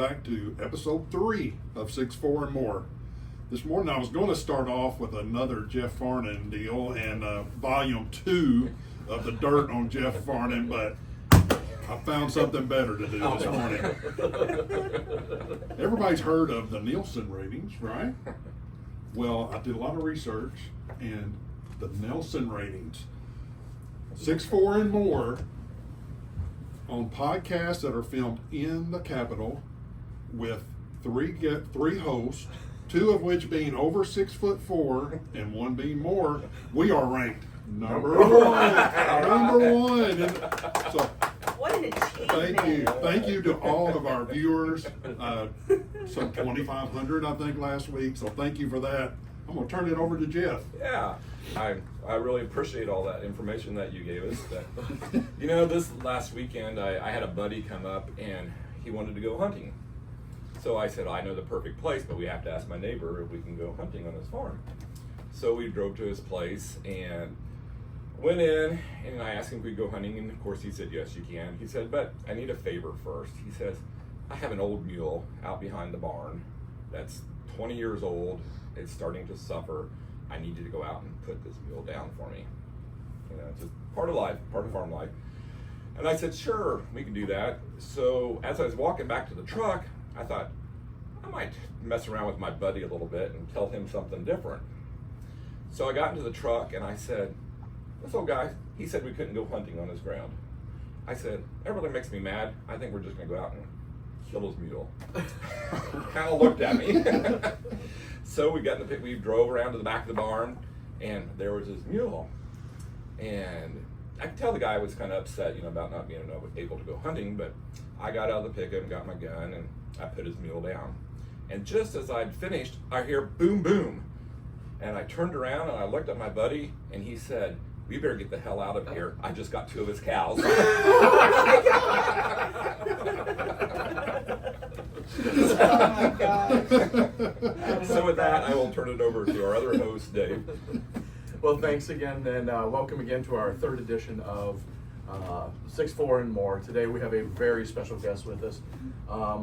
back to episode 3 of 6'4 and More. This morning I was going to start off with another Jeff Farnan deal and volume 2 of the dirt on Jeff Farnan, but I found something better to do this morning. Everybody's heard of the Nielsen ratings, right? Well, I did a lot of research, and the Nielsen ratings, 6'4 and More, on podcasts that are filmed in the Capitol with three hosts, 2 of which being over 6'4" and 1 being more, we are ranked number one. Number one. And so, what an achievement. Thank you to all of our viewers. Some 2,500, I think, last week. So thank you for that. I'm going to turn it over to Jeff. Yeah, I really appreciate all that information that you gave us. You know, this last weekend, I had a buddy come up and he wanted to go hunting. So I said, I know the perfect place, but we have to ask my neighbor if we can go hunting on his farm. So we drove to his place and went in, and I asked him if we could go hunting, and of course he said, yes, you can. He said, but I need a favor first. He says, I have an old mule out behind the barn that's 20 years old. It's starting to suffer. I need you to go out and put this mule down for me. You know, it's just part of life, part of farm life. And I said, sure, we can do that. So as I was walking back to the truck, I thought, I might mess around with my buddy a little bit and tell him something different. So I got into the truck and I said, this old guy, he said we couldn't go hunting on his ground. I said, that really makes me mad. I think we're just gonna go out and kill his mule. Kind of looked at me. So we got in the pit, we drove around to the back of the barn, and there was his mule. And I could tell the guy was kind of upset, you know, about not being able to go hunting, but I got out of the pickup and got my gun, and I put his mule down. And just as I'd finished, I hear boom, boom. And I turned around and I looked at my buddy, and he said, we better get the hell out of here. I just got 2 of his cows. Oh my gosh. So with that, I will turn it over to our other host, Dave. Well, thanks again, and welcome again to our 3rd edition of 6'4 and More. Today we have a very special guest with us.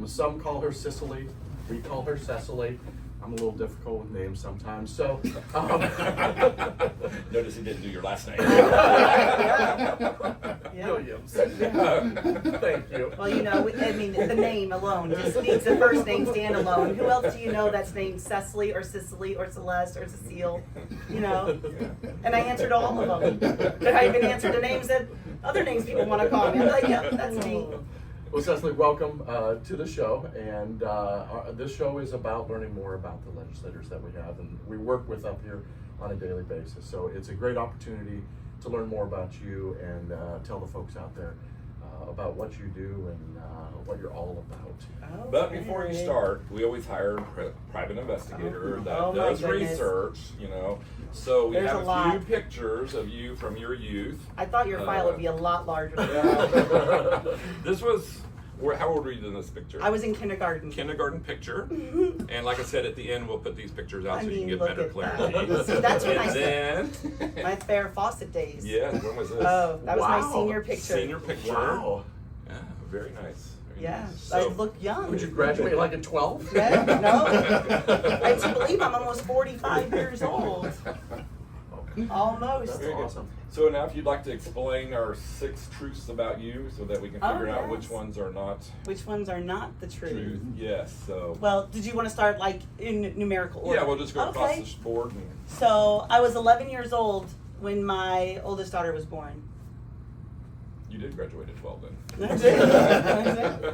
Some call her Cecelie. We call her Cecelie. I'm a little difficult with names sometimes, so. Notice he didn't do your last name. Williams. Thank you. Well, you know, I mean, the name alone just needs a first name standalone. Who else do you know that's named Cecelie or Cicely or Celeste or Cecile? You know? And I answered all of them. But I even answered the names that other names people want to call me. I'm like, yep, that's me. Well, Cecelie, welcome to the show, and this show is about learning more about the legislators that we have and we work with up here on a daily basis. So it's a great opportunity to learn more about you and tell the folks out there about what you do and what you're all about. Okay. But before you start, we always hire a private investigator that does research, you know. So we There's have a a lot. few pictures of you from your youth. I thought your file would be a lot larger than that. Yeah. This was, how old were you in this picture? I was in kindergarten. Kindergarten picture. And like I said, at the end, we'll put these pictures out I so you mean, can get look better at clarity. that. See, that's when I And said then, my Farrah Fawcett days. yeah, when was this? Oh, that was my Wow. senior picture. Senior picture. Wow. Yeah, very nice. Very Yeah, nice. I So, look young. Would you graduate like at 12? Yeah, no. I can't believe I'm almost 45 years old. Almost. That's awesome. So now if you'd like to explain our 6 truths about you so that we can figure out yes. which ones are not Which ones are not the truth? truth. Yes, so. Well, did you want to start like in numerical order? Yeah, we'll just go across Okay. the board. And, So I was 11 years old when my oldest daughter was born. you did graduate at 12 then. That's it. That's it.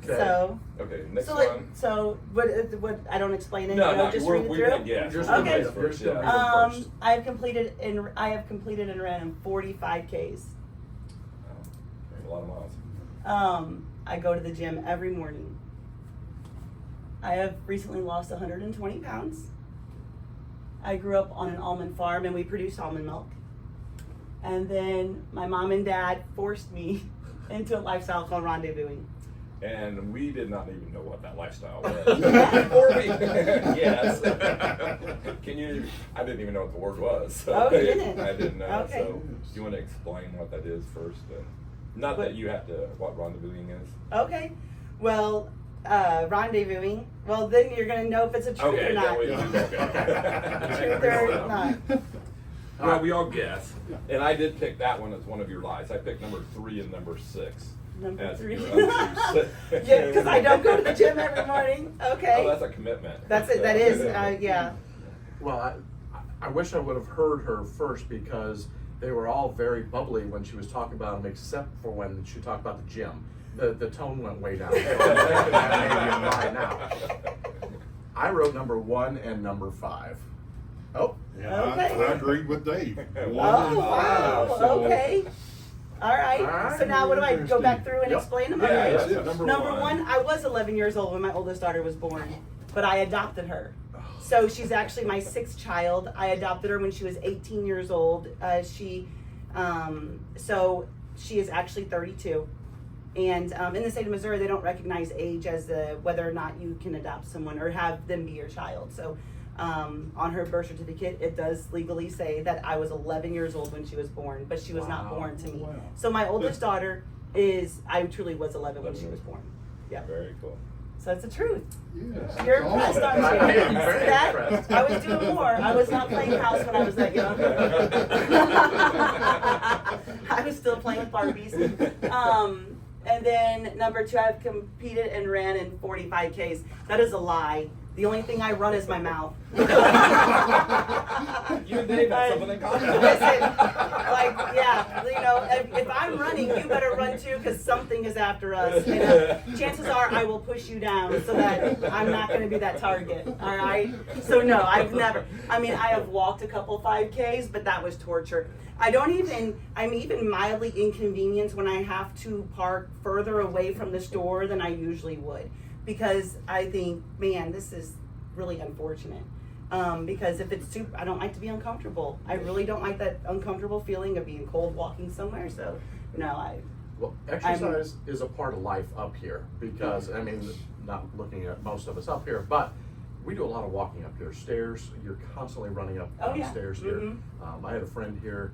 Okay. So, Okay, next so, one. so what I don't explain it. No, you know, no, just we're read it gonna, through. yeah. You're we're still Okay. gonna good. You're still yeah. good. First. I have completed and ran 45 Ks. That's a lot of miles. I go to the gym every morning. I have recently lost 120 pounds. I grew up on an almond farm and we produced almond milk. And then my mom and dad forced me into a lifestyle called rendezvousing. And we did not even know what that lifestyle was. Before we, yes. Can you, I didn't even know what the word was. So Oh, you didn't? I didn't know. Okay. So do you want to explain what that is first? Not that you have to, what rendezvousing is. Okay. Well, rendezvousing, well, then you're going to know if it's a truth Okay, or not. okay. Truth or not. Well, we all guess. And I did pick that one as one of your lies. I picked number 3 and number 6. Number as 3. your untruths. Yeah, because I don't go to the gym every morning. Okay. Oh, that's a commitment. That's it. That is, yeah. Well, I wish I would have heard her first because they were all very bubbly when she was talking about them, except for when she talked about the gym. The tone went way down. Right now. I wrote number 1 and number 5. Oh. Yeah, Okay. I agreed with Dave. 1 and Oh, 5. wow. So Okay. All right. All right. So now what do I go back through and Yep. explain them? Yeah, Okay. that's Yeah. it. Number Number 1. one, I was 11 years old when my oldest daughter was born, but I adopted her. So she's actually my 6th child. I adopted her when she was 18 years old. So she is actually 32. And in the state of Missouri, they don't recognize age as whether or not you can adopt someone or have them be your child. So on her birth certificate, it does legally say that I was 11 years old when she was born, but she was not Wow. born to me. Wow. So my oldest daughter I truly was 11 when she was born. Yeah. Very cool. So that's the truth. Yes. You're That's impressed, awesome. aren't you? I am very See that? impressed. I was doing more. I was not playing house when I was that young. I was still playing Barbies. And then number 2, I've competed and ran in 45Ks. That is a lie. The only thing I run is my mouth. You and Dave have something in common. Listen, yeah, if I'm running, you better run too, because something is after us. And, chances are I will push you down so that I'm not going to be that target. All right. So no, I've never. I mean, I have walked a couple 5Ks, but that was torture. I'm even mildly inconvenienced when I have to park further away from the store than I usually would. Because I think, man, this is really unfortunate. Because if it's I don't like to be uncomfortable. I really don't like that uncomfortable feeling of being cold walking somewhere. So, no, Well, exercise is a part of life up here because, I mean, not looking at most of us up here, but we do a lot of walking up here. Stairs, you're constantly running up Oh, yeah. stairs here. Mhm. I had a friend here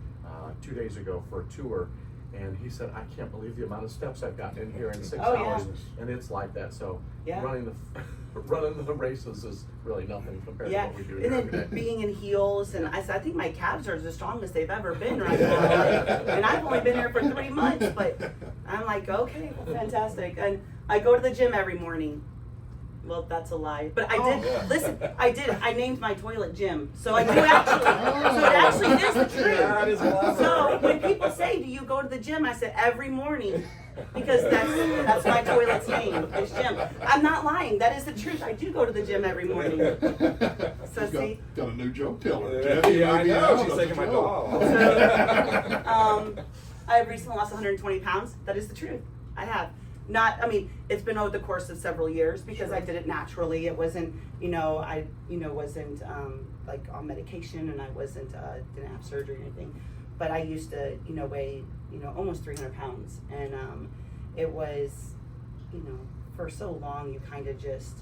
2 days ago for a tour, and he said, I can't believe the amount of steps I've gotten in here in 6 Oh, hours. yeah. And it's like that. So Yeah. running the races is really nothing compared to yeah. what we do And here every then day. being in heels, and I think my calves are the strongest they've ever been right now. And I've only been here for 3 months, but I'm like, okay, well, fantastic. And I go to the gym every morning. Well, that's a lie. But I did, yeah. listen, I named my toilet Jim. So I do actually, so it actually is the truth. That is clever. So when people say, do you go to the gym? I said, every morning. Because that's my toilet's name, is Jim. I'm not lying. That is the truth. I do go to the gym every morning. So She's see? got a new joke teller. Yeah, I know. She's That's taking my a joke. dog. I've recently lost 120 pounds. That is the truth. I have. It's been over the course of several years because I did it naturally. It wasn't, I wasn't like on medication, and I didn't have surgery or anything. But I used to, weigh, almost 300 pounds. And it was, for so long, you kind of just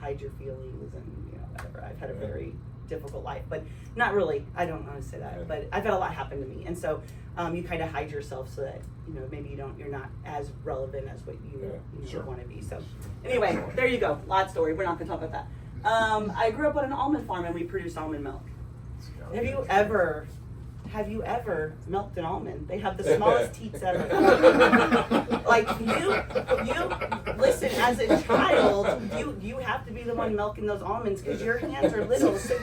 hide your feelings and, whatever. I've had a very difficult life, but not really. I don't want to say that, but I've had a lot happen to me. And so you kind of hide yourself so that, maybe you're not as relevant as what you Sure. want to be. So anyway, there you go. Lot story. We're not going to talk about that. I grew up on an almond farm and we produced almond milk. Have you ever milked an almond? They have the smallest teats ever. Like you listen, as a child, you have to be the one milking those almonds because your hands are little. So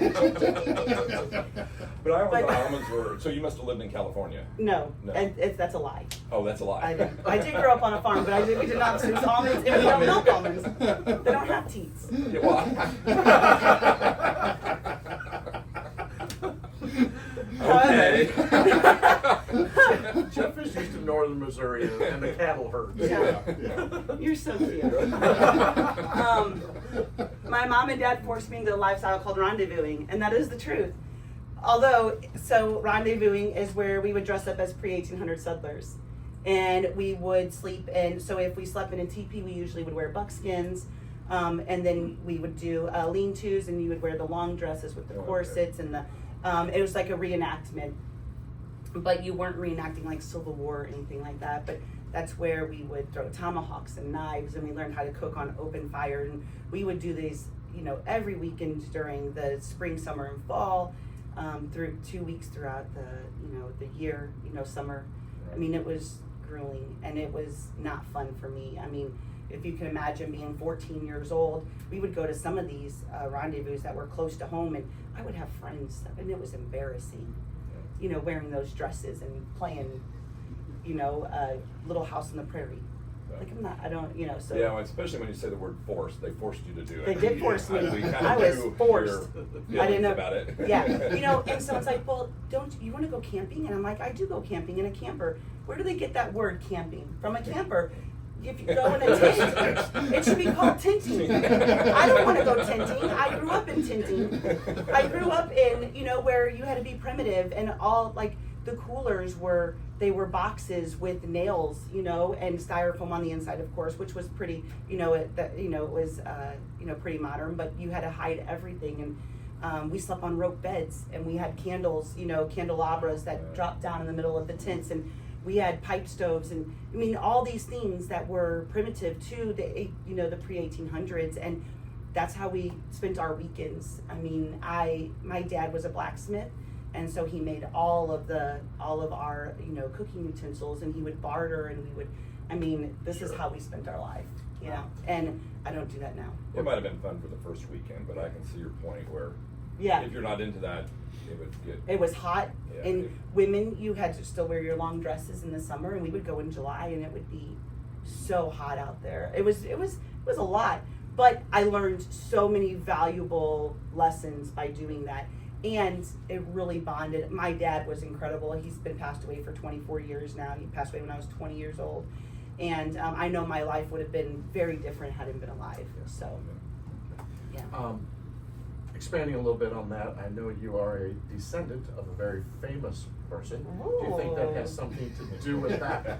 But I always thought almonds were, so you must have lived in California. no, No. and that's a lie. Oh, that's a lie. I did grow up on a farm, but we did not produce almonds, and we don't milk almonds. They don't have teats. Yeah, well, okay. Jeff is used to northern Missouri and the cattle herd. Yeah. Yeah. You're so cute. My mom and dad forced me into a lifestyle called rendezvousing, and that is the truth. So rendezvousing is where we would dress up as pre-1800 settlers, and we would sleep in. So if we slept in a teepee, we usually would wear buckskins, and then we would do lean-tos, and you would wear the long dresses with the corsets and the. It was like a reenactment, but you weren't reenacting like Civil War or anything like that. But that's where we would throw tomahawks and knives, and we learned how to cook on open fire. And we would do these, every weekend during the spring, summer, and fall, through 2 weeks throughout the year, summer. I mean, it was grueling, and it was not fun for me. I mean, if you can imagine being 14 years old, we would go to some of these rendezvous that were close to home, and I would have friends, and it was embarrassing, wearing those dresses and playing, Little House on the Prairie. Like, so. Yeah, well, especially when you say the word force, they forced you to do it. They did force me. We kinda I was knew forced. your I didn't know about it. Yeah, and someone's like, well, don't you want to go camping? And I'm like, I do go camping in a camper. Where do they get that word camping? From a camper. If you go in a tent, it should be called tenting. I don't want to go tenting. I grew up in tenting. I grew up in, where you had to be primitive, and all, like, the coolers were boxes with nails, and styrofoam on the inside, of course, which was pretty, it was, pretty modern, but you had to hide everything. And we slept on rope beds, and we had candles, candelabras that dropped down in the middle of the tents, and we had pipe stoves, and I mean, all these things that were primitive to the, the pre-1800s, and that's how we spent our weekends. I mean, my dad was a blacksmith, and so he made all of our, cooking utensils, and he would barter, and this is how we spent our life, and I don't do that now. It might have been fun for the first weekend, but I can see your point where, if you're not into that, it would get. It was hot, and women, you had to still wear your long dresses in the summer, and we would go in July, and it would be so hot out there. It was a lot, but I learned so many valuable lessons by doing that. And it really bonded. My dad was incredible. He's been passed away for 24 years now. He passed away when I was 20 years old. And I know my life would have been very different had he been alive. So, yeah. Expanding a little bit on that, I know you are a descendant of a very famous person. Do you think that has something to do with that?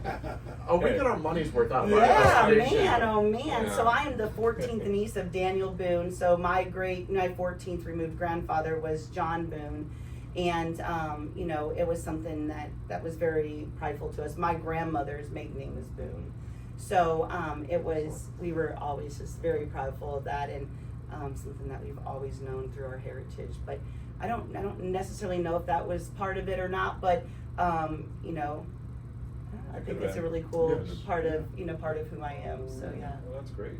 Oh, we get our money's worth out of our man, oh man. Yeah. So I am the 14th niece of Daniel Boone. So my 14th removed grandfather was John Boone. And, it was something that was very prideful to us. My grandmother's maiden name was Boone. So we were always just very prideful of that, and something that we've always known through our heritage. But I don't necessarily know if that was part of it or not, but I think it's a really cool part of who I am. So yeah. Well, that's great.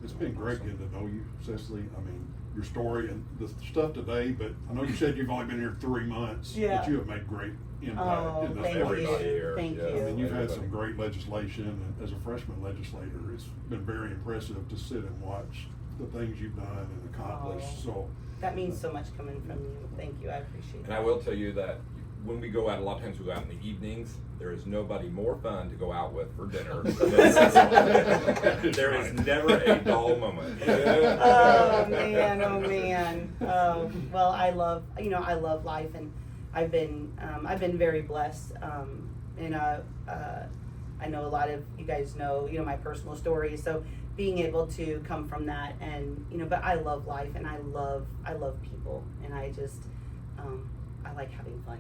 It's been great getting to know you, Cecelie. I mean, your story and the stuff today, but I know you said you've only been here 3 months, but you have made great impact in everybody here. Thank you. I mean, you've had some great legislation, and as a freshman legislator, it's been very impressive to sit and watch the things you've done and accomplished. So that means so much coming from you. Thank you. I appreciate it. And I will tell you that when we go out, a lot of times we go out in the evenings. There is nobody more fun to go out with for dinner than Cecelie. There is never a dull moment. Oh man. Well, I love life, and I've been very blessed. I know a lot of you guys know, my personal story. So being able to come from that, and but I love life, and I love people, and I just I like having fun.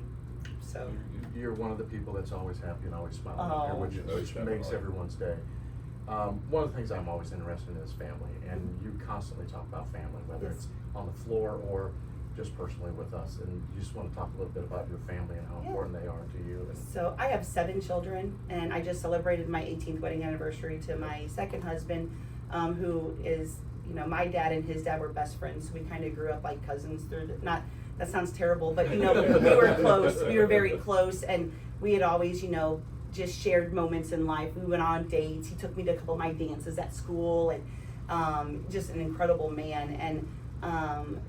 So you're one of the people that's always happy and always smiling out here, which makes everyone's day. One of the things I'm always interested in is family, and you constantly talk about family, whether it's on the floor or just personally with us. And you just want to talk a little bit about your family and how important they are to you. So I have 7 children, and I just celebrated my 18th wedding anniversary to my second husband, who is, my dad and his dad were best friends. So we kind of grew up like cousins through that sounds terrible, but we were close. We were very close, and we had always, just shared moments in life. We went on dates. He took me to a couple of my dances at school, and just an incredible man. And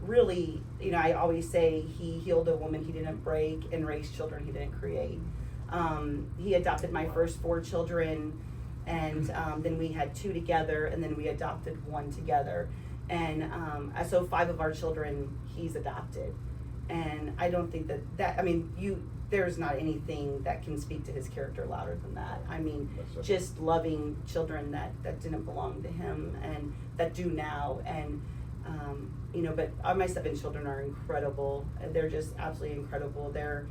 really, I always say he healed a woman he didn't break and raised children he didn't create. He adopted my first 4 children, and then we had 2 together, and then we adopted 1 together. And so 5 of our children he's adopted. And I don't think there's not anything that can speak to his character louder than that. I mean, just loving children that didn't belong to him and that do now. And, but my 7 children are incredible. They're just absolutely incredible. They're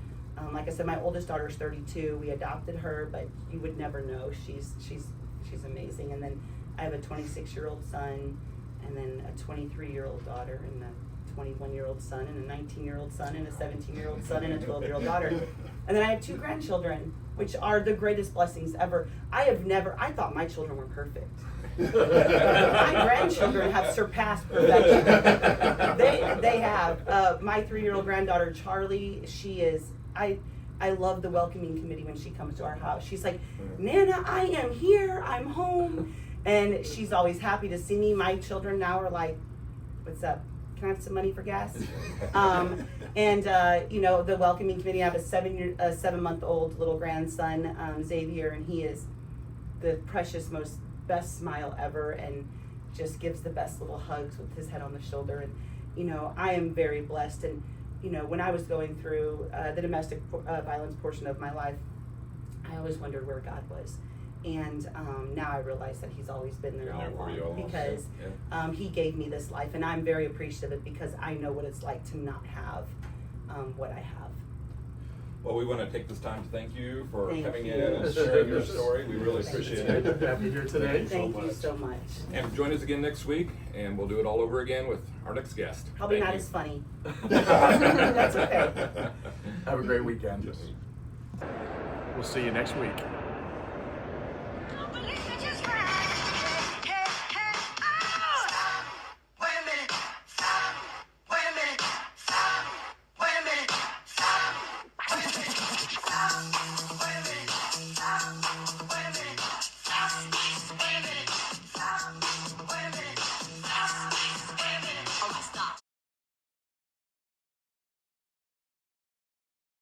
Like I said, my oldest daughter's 32. We adopted her, but you would never know. She's amazing. And then I have a 26-year-old son, and then a 23-year-old daughter, and a 21-year-old son, and a 19-year-old son, and a 17-year-old son, and a 12-year-old daughter. And then I have 2 grandchildren, which are the greatest blessings ever. I thought my children were perfect. My grandchildren have surpassed perfection. They have. My 3-year-old granddaughter, Charlie, she is, I love the welcoming committee when she comes to our house. She's like, Nana, I am here, I'm home. And she's always happy to see me. My children now are like, what's up? Can I have some money for gas? You know, the welcoming committee, I have a 7-month-old little grandson, Xavier, and he is the precious, best smile ever, and just gives the best little hugs with his head on the shoulder. And, you know, I am very blessed. And, you know, when I was going through the domestic violence portion of my life, I always wondered where God was. And now I realize that he's always been there all along, because he gave me this life, and I'm very appreciative of it, because I know what it's like to not have what I have. Well, we want to take this time to thank you for coming in and sharing your story. We really appreciate it. Happy here today. Thank you so much. And join us again next week, and we'll do it all over again with our next guest. Probably not as funny. That's okay. Have a great weekend. We'll see you next week.